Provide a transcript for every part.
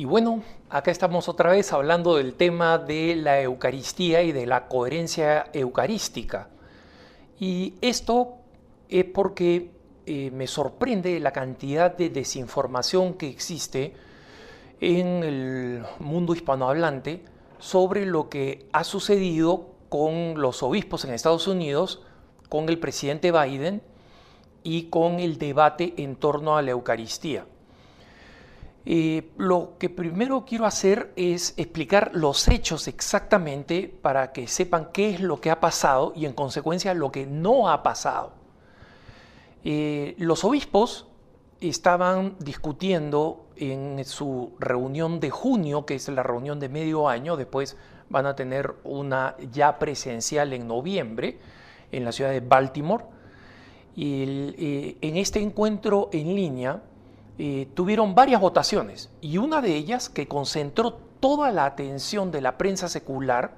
bueno, acá estamos otra vez hablando del tema de la Eucaristía y de la coherencia eucarística. Y esto es porque me sorprende la cantidad de desinformación que existe en el mundo hispanohablante sobre lo que ha sucedido con los obispos en Estados Unidos, con el presidente Biden y con el debate en torno a la Eucaristía. Lo que primero quiero hacer es explicar los hechos exactamente para que sepan qué es lo que ha pasado y en consecuencia lo que no ha pasado. Los obispos estaban discutiendo en su reunión de junio, que es la reunión de medio año, después van a tener una ya presencial en noviembre en la ciudad de Baltimore. En este encuentro en línea tuvieron varias votaciones y una de ellas que concentró toda la atención de la prensa secular,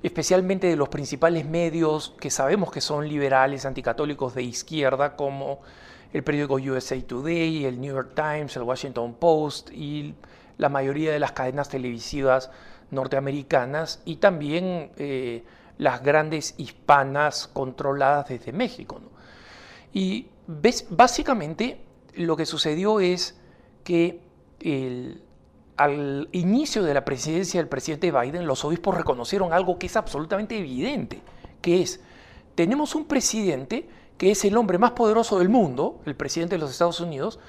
especialmente de los principales medios que sabemos que son liberales, anticatólicos de izquierda, como el periódico USA Today, el New York Times, el Washington Post y la mayoría de las cadenas televisivas norteamericanas y también las grandes hispanas controladas desde México, ¿no? Y básicamente lo que sucedió es que al inicio de la presidencia del presidente Biden, los obispos reconocieron algo que es absolutamente evidente, que es, tenemos un presidente que es el hombre más poderoso del mundo, el presidente de los Estados Unidos,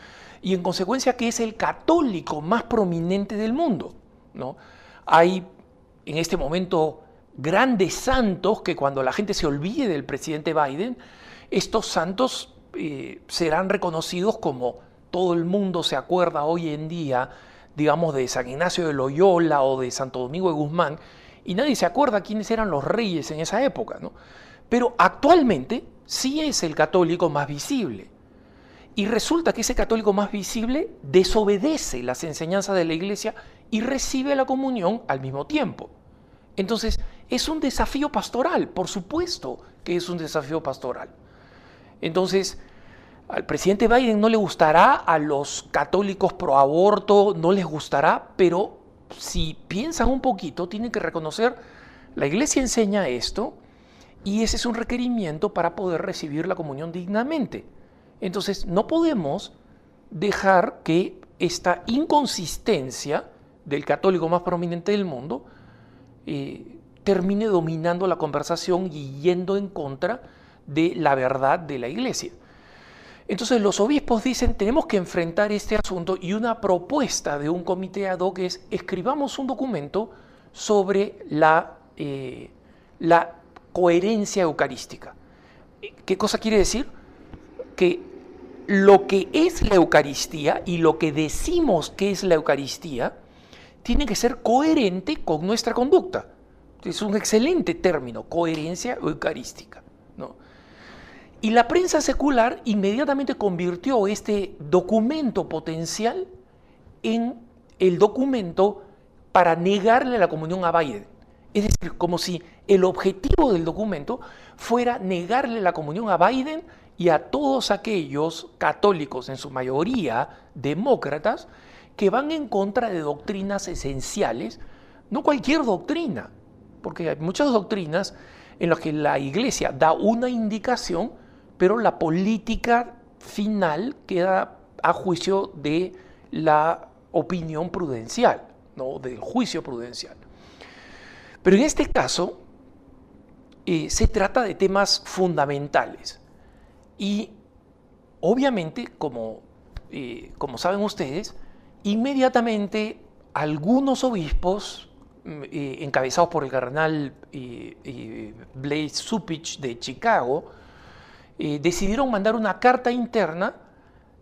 y en consecuencia que es el católico más prominente del mundo, ¿no? Hay en este momento grandes santos que cuando la gente se olvide del presidente Biden, estos santos serán reconocidos como todo el mundo se acuerda hoy en día, digamos, de San Ignacio de Loyola o de Santo Domingo de Guzmán, y nadie se acuerda quiénes eran los reyes en esa época, ¿no? Pero actualmente sí es el católico más visible. Y resulta que ese católico más visible desobedece las enseñanzas de la Iglesia y recibe la comunión al mismo tiempo. Entonces, es un desafío pastoral, por supuesto que es un desafío pastoral. Entonces, al presidente Biden no le gustará, a los católicos pro aborto no les gustará, pero si piensan un poquito, tienen que reconocer, la Iglesia enseña esto y ese es un requerimiento para poder recibir la comunión dignamente. Entonces, no podemos dejar que esta inconsistencia del católico más prominente del mundo termine dominando la conversación y yendo en contra de la verdad de la Iglesia. Entonces los obispos dicen, tenemos que enfrentar este asunto y una propuesta de un comité ad hoc es, escribamos un documento sobre la coherencia eucarística. ¿Qué cosa quiere decir? Que lo que es la Eucaristía y lo que decimos que es la Eucaristía tiene que ser coherente con nuestra conducta. Es un excelente término, coherencia eucarística, ¿no? Y la prensa secular inmediatamente convirtió este documento potencial en el documento para negarle la comunión a Biden. Es decir, como si el objetivo del documento fuera negarle la comunión a Biden y a todos aquellos católicos, en su mayoría demócratas, que van en contra de doctrinas esenciales, no cualquier doctrina, porque hay muchas doctrinas en las que la Iglesia da una indicación, pero la política final queda a juicio de la opinión prudencial, ¿no? Del juicio prudencial. Pero en este caso se trata de temas fundamentales y obviamente, como saben ustedes, inmediatamente algunos obispos encabezados por el cardenal Blase Cupich de Chicago, decidieron mandar una carta interna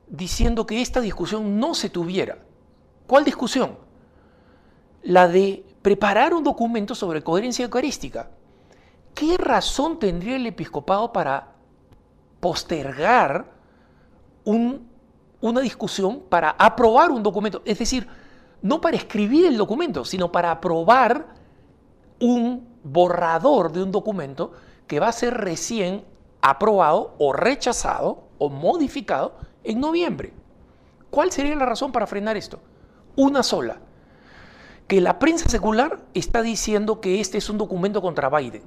diciendo que esta discusión no se tuviera. ¿Cuál discusión? La de preparar un documento sobre coherencia eucarística. ¿Qué razón tendría el episcopado para postergar una discusión para aprobar un documento? Es decir, no para escribir el documento, sino para aprobar un borrador de un documento que va a ser recién aprobado o rechazado o modificado en noviembre. ¿Cuál sería la razón para frenar esto? Una sola. que la prensa secular está diciendo que este es un documento contra Biden.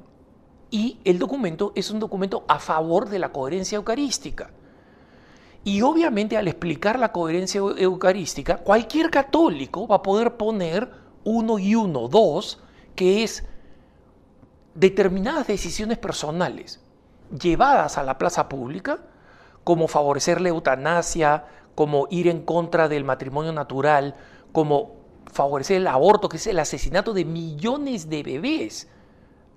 Y el documento es un documento a favor de la coherencia eucarística. Y obviamente al explicar la coherencia eucarística, cualquier católico va a poder poner 1 y 1, 2, que es determinadas decisiones personales llevadas a la plaza pública, como favorecer la eutanasia, como ir en contra del matrimonio natural, como favorecer el aborto, que es el asesinato de millones de bebés,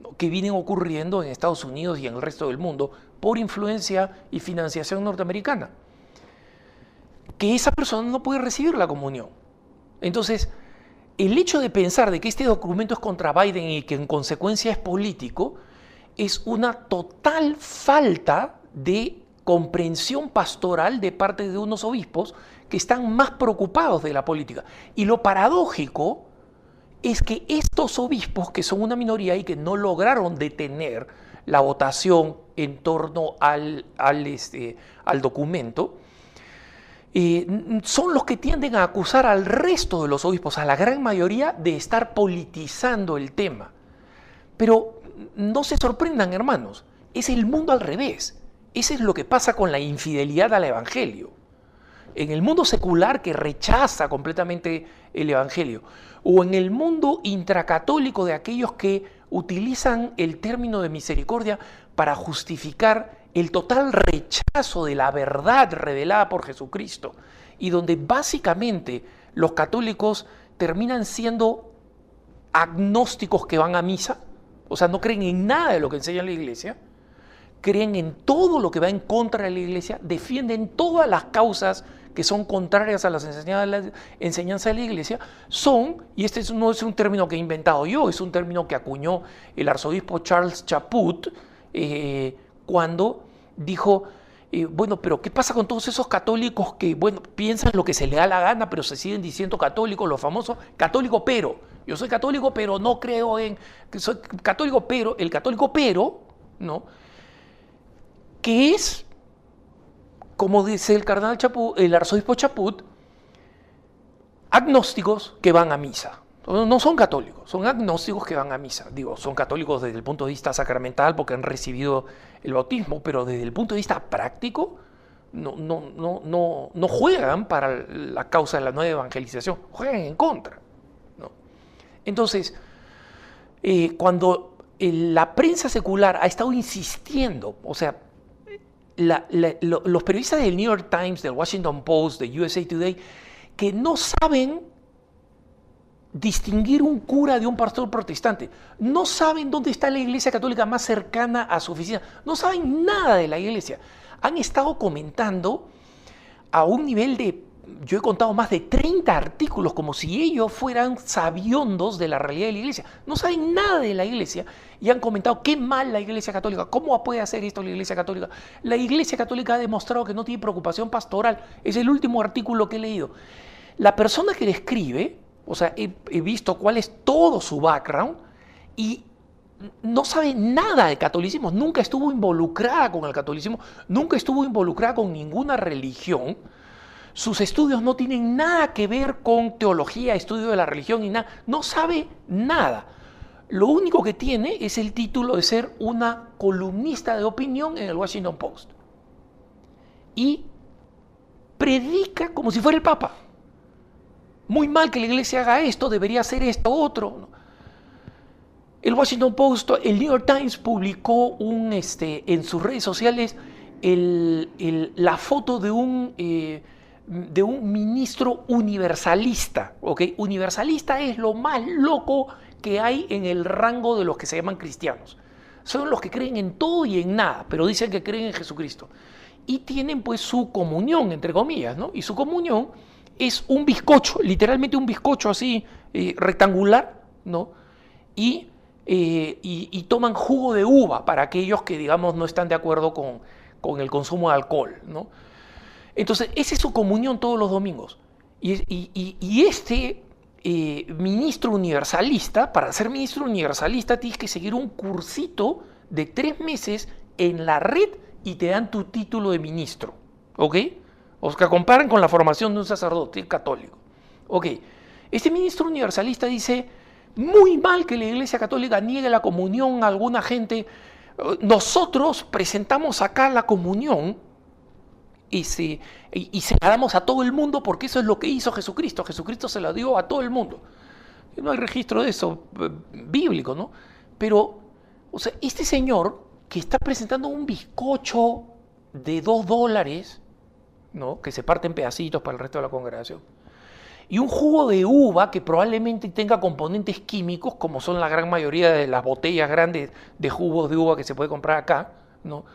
¿no?, que vienen ocurriendo en Estados Unidos y en el resto del mundo por influencia y financiación norteamericana. Que esa persona no puede recibir la comunión. Entonces, el hecho de pensar de que este documento es contra Biden y que en consecuencia es político, es una total falta de comprensión pastoral de parte de unos obispos que están más preocupados de la política. Y lo paradójico es que estos obispos, que son una minoría y que no lograron detener la votación en torno al documento, son los que tienden a acusar al resto de los obispos, a la gran mayoría, de estar politizando el tema. Pero no se sorprendan, hermanos, es el mundo al revés. Eso es lo que pasa con la infidelidad al Evangelio. En el mundo secular, que rechaza completamente el Evangelio, o en el mundo intracatólico de aquellos que utilizan el término de misericordia para justificar el total rechazo de la verdad revelada por Jesucristo, y donde básicamente los católicos terminan siendo agnósticos que van a misa, o sea, no creen en nada de lo que enseña la Iglesia, creen en todo lo que va en contra de la Iglesia, defienden todas las causas que son contrarias a las enseñanzas de la Iglesia, son, y este no es un término que he inventado yo, es un término que acuñó el arzobispo Charles Chaput, cuando dijo, bueno, pero ¿qué pasa con todos esos católicos que, bueno, piensan lo que se les da la gana, pero se siguen diciendo católicos, los famosos católico pero? Yo soy católico, pero no creo en... Soy católico, pero... El católico, pero... ¿no? Que es, como dice el cardenal Chaput, el arzobispo Chaput, agnósticos que van a misa. No son católicos, son agnósticos que van a misa. Digo, son católicos desde el punto de vista sacramental porque han recibido el bautismo, pero desde el punto de vista práctico no juegan para la causa de la nueva evangelización, juegan en contra, ¿no? Entonces, cuando la prensa secular ha estado insistiendo, o sea, los periodistas del New York Times, del Washington Post, de USA Today, que no saben distinguir un cura de un pastor protestante, no saben dónde está la iglesia católica más cercana a su oficina, no saben nada de la iglesia, han estado comentando a un nivel de, yo he contado más de 30 artículos como si ellos fueran sabiondos de la realidad de la iglesia, no saben nada de la iglesia y han comentado qué mal la iglesia católica, cómo puede hacer esto la iglesia católica. La iglesia católica ha demostrado que no tiene preocupación pastoral, es el último artículo que he leído. La persona que le escribe, o sea, he visto cuál es todo su background y no sabe nada de catolicismo, nunca estuvo involucrada con el catolicismo, nunca estuvo involucrada con ninguna religión. Sus estudios no tienen nada que ver con teología, estudio de la religión y nada, no sabe nada. Lo único que tiene es el título de ser una columnista de opinión en el Washington Post. Y predica como si fuera el Papa. Muy mal que la iglesia haga esto, debería hacer esto otro. El Washington Post, el New York Times publicó en sus redes sociales la foto de un ministro universalista. ¿Okay? Universalista es lo más loco que hay en el rango de los que se llaman cristianos. Son los que creen en todo y en nada, pero dicen que creen en Jesucristo. Y tienen pues su comunión, entre comillas, ¿no? Y su comunión es un bizcocho, literalmente un bizcocho así rectangular, ¿no? Y toman jugo de uva para aquellos que, digamos, no están de acuerdo con el consumo de alcohol, ¿no? Entonces, esa es su comunión todos los domingos. Y este ministro universalista, para ser ministro universalista tienes que seguir un cursito de 3 meses en la red y te dan tu título de ministro, ¿ok? O sea, comparan con la formación de un sacerdote católico. Ok, Este ministro universalista dice, muy mal que la Iglesia Católica niegue la comunión a alguna gente. Nosotros presentamos acá la comunión y se la damos a todo el mundo porque eso es lo que hizo Jesucristo. Jesucristo se la dio a todo el mundo. No hay registro de eso bíblico, ¿no? Pero, o sea, este señor que está presentando un bizcocho de $2, ¿no? Que se parte en pedacitos para el resto de la congregación, y un jugo de uva que probablemente tenga componentes químicos, como son la gran mayoría de las botellas grandes de jugos de uva que se puede comprar acá, ¿no?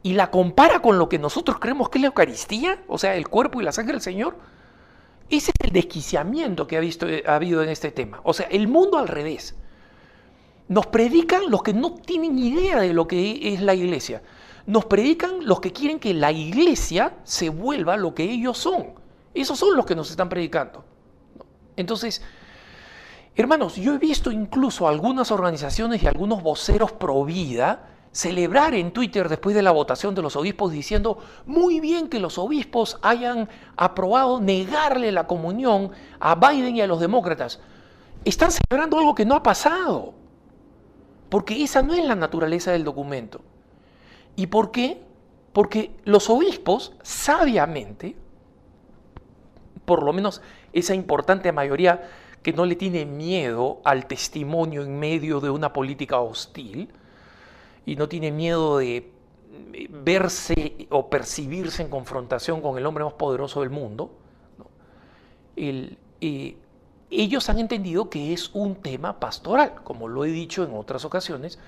Y la compara con lo que nosotros creemos que es la Eucaristía, o sea, el cuerpo y la sangre del Señor. Ese es el desquiciamiento que ha habido en este tema. O sea, el mundo al revés. Nos predican los que no tienen idea de lo que es la iglesia. Nos predican los que quieren que la iglesia se vuelva lo que ellos son. Esos son los que nos están predicando. Entonces, hermanos, yo he visto incluso algunas organizaciones y algunos voceros pro vida celebrar en Twitter después de la votación de los obispos diciendo muy bien que los obispos hayan aprobado negarle la comunión a Biden y a los demócratas. Están celebrando algo que no ha pasado, porque esa no es la naturaleza del documento. ¿Y por qué? Porque los obispos sabiamente, por lo menos esa importante mayoría que no le tiene miedo al testimonio en medio de una política hostil, y no tiene miedo de verse o percibirse en confrontación con el hombre más poderoso del mundo, ¿no? Ellos han entendido que es un tema pastoral, como lo he dicho en otras ocasiones,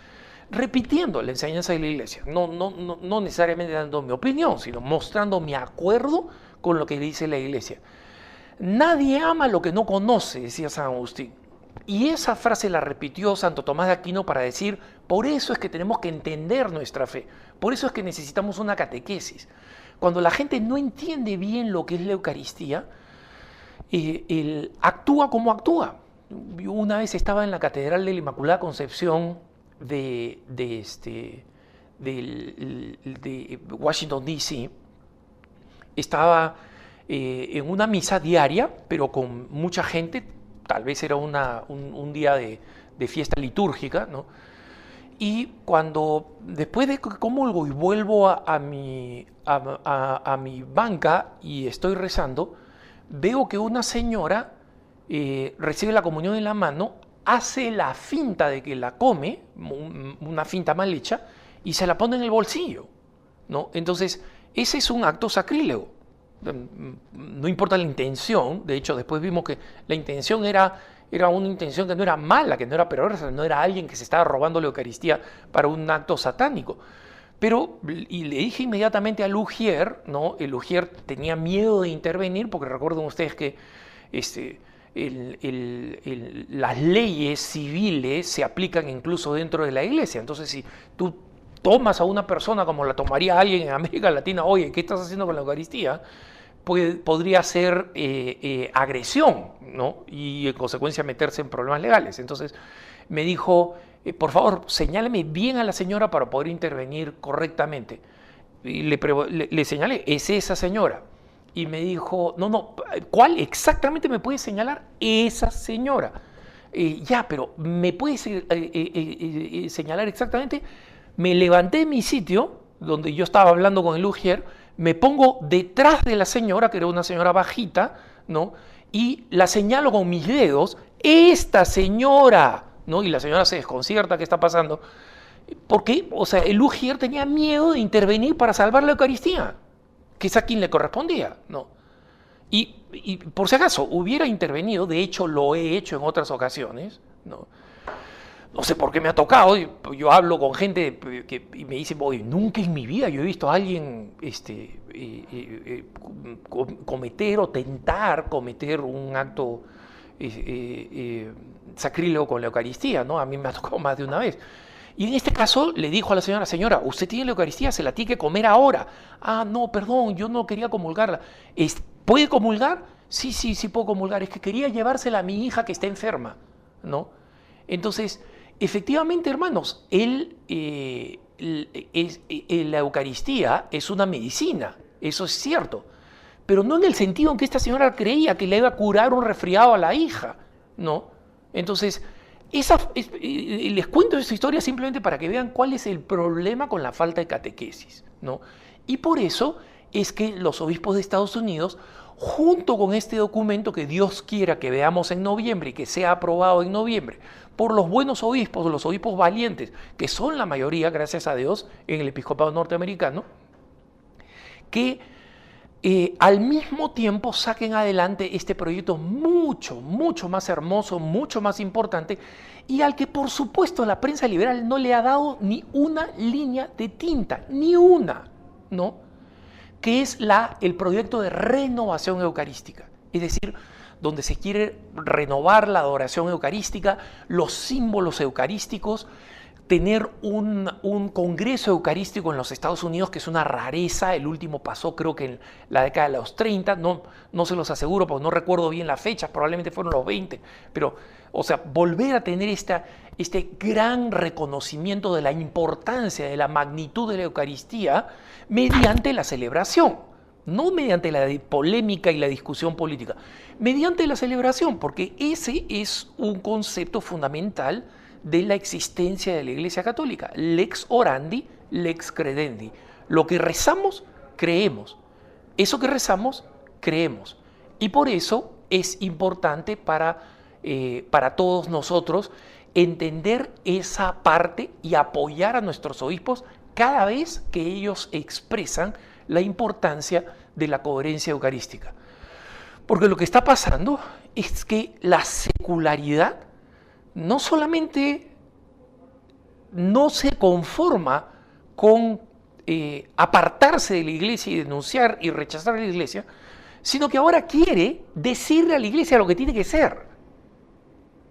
repitiendo la enseñanza de la iglesia, no necesariamente dando mi opinión, sino mostrando mi acuerdo con lo que dice la iglesia. Nadie ama lo que no conoce, decía San Agustín. Y esa frase la repitió Santo Tomás de Aquino para decir, por eso es que tenemos que entender nuestra fe, por eso es que necesitamos una catequesis. Cuando la gente no entiende bien lo que es la Eucaristía, él actúa como actúa. Yo una vez estaba en la Catedral de la Inmaculada Concepción de Washington, D.C., estaba en una misa diaria, pero con mucha gente. Tal vez era un día de fiesta litúrgica, ¿no? Y cuando, después de que comulgo y vuelvo a mi banca y estoy rezando, veo que una señora recibe la comunión en la mano, hace la finta de que la come, una finta mal hecha, y se la pone en el bolsillo, ¿no? Entonces, ese es un acto sacrílego. No importa la intención, de hecho después vimos que la intención era una intención que no era mala, que no era perversa, no era alguien que se estaba robando la Eucaristía para un acto satánico. Pero, y le dije inmediatamente a Lugier, ¿no? El Lugier tenía miedo de intervenir, porque recuerden ustedes que las leyes civiles se aplican incluso dentro de la iglesia. Entonces, si tú tomas a una persona como la tomaría alguien en América Latina, oye, ¿qué estás haciendo con la Eucaristía? Podría ser agresión, ¿no? Y en consecuencia meterse en problemas legales. Entonces me dijo, por favor, señáleme bien a la señora para poder intervenir correctamente. Y le señalé, es esa señora. Y me dijo, no, ¿cuál exactamente me puede señalar? Esa señora. Ya, pero ¿me puede señalar exactamente? Me levanté de mi sitio, donde yo estaba hablando con el Ujier, me pongo detrás de la señora, que era una señora bajita, ¿no? Y la señalo con mis dedos, esta señora, ¿no? Y la señora se desconcierta, ¿qué está pasando? Porque, o sea, el Ujier tenía miedo de intervenir para salvar la Eucaristía, que es a quien le correspondía, ¿no? Y por si acaso, hubiera intervenido, de hecho lo he hecho en otras ocasiones, ¿no? No sé por qué me ha tocado, yo hablo con gente y me dicen, oye, nunca en mi vida yo he visto a alguien cometer o tentar cometer un acto sacrílego con la Eucaristía, ¿no? A mí me ha tocado más de una vez. Y en este caso le dijo a la señora, usted tiene la Eucaristía, se la tiene que comer ahora. Ah, no, perdón, yo no quería comulgarla. ¿Puede comulgar? Sí puedo comulgar, es que quería llevársela a mi hija que está enferma, ¿no? Entonces, efectivamente, hermanos, la Eucaristía es una medicina, eso es cierto, pero no en el sentido en que esta señora creía que le iba a curar un resfriado a la hija, ¿no? Entonces, les cuento esa historia simplemente para que vean cuál es el problema con la falta de catequesis, ¿no? Y por eso es que los obispos de Estados Unidos, junto con este documento que Dios quiera que veamos en noviembre y que sea aprobado en noviembre por los buenos obispos, los obispos valientes, que son la mayoría, gracias a Dios, en el episcopado norteamericano, que al mismo tiempo saquen adelante este proyecto mucho, mucho más hermoso, mucho más importante, y al que por supuesto la prensa liberal no le ha dado ni una línea de tinta, ni una, ¿no? Que es el proyecto de renovación eucarística, es decir, donde se quiere renovar la adoración eucarística, los símbolos eucarísticos, tener un congreso eucarístico en los Estados Unidos, que es una rareza. El último pasó creo que en la década de los 30, no se los aseguro porque no recuerdo bien las fechas, probablemente fueron los 20, pero, o sea, volver a tener este gran reconocimiento de la importancia, de la magnitud de la Eucaristía mediante la celebración, no mediante la polémica y la discusión política, mediante la celebración, porque ese es un concepto fundamental de la existencia de la Iglesia Católica. Lex orandi, lex credendi. Lo que rezamos, creemos. Eso que rezamos, creemos. Y por eso es importante para todos nosotros entender esa parte y apoyar a nuestros obispos cada vez que ellos expresan la importancia de la coherencia eucarística. Porque lo que está pasando es que la secularidad no solamente no se conforma con apartarse de la iglesia y denunciar y rechazar a la iglesia, sino que ahora quiere decirle a la iglesia lo que tiene que ser.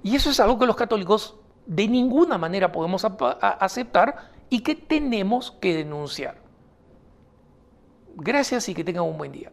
Y eso es algo que los católicos de ninguna manera podemos aceptar y que tenemos que denunciar. Gracias y que tengan un buen día.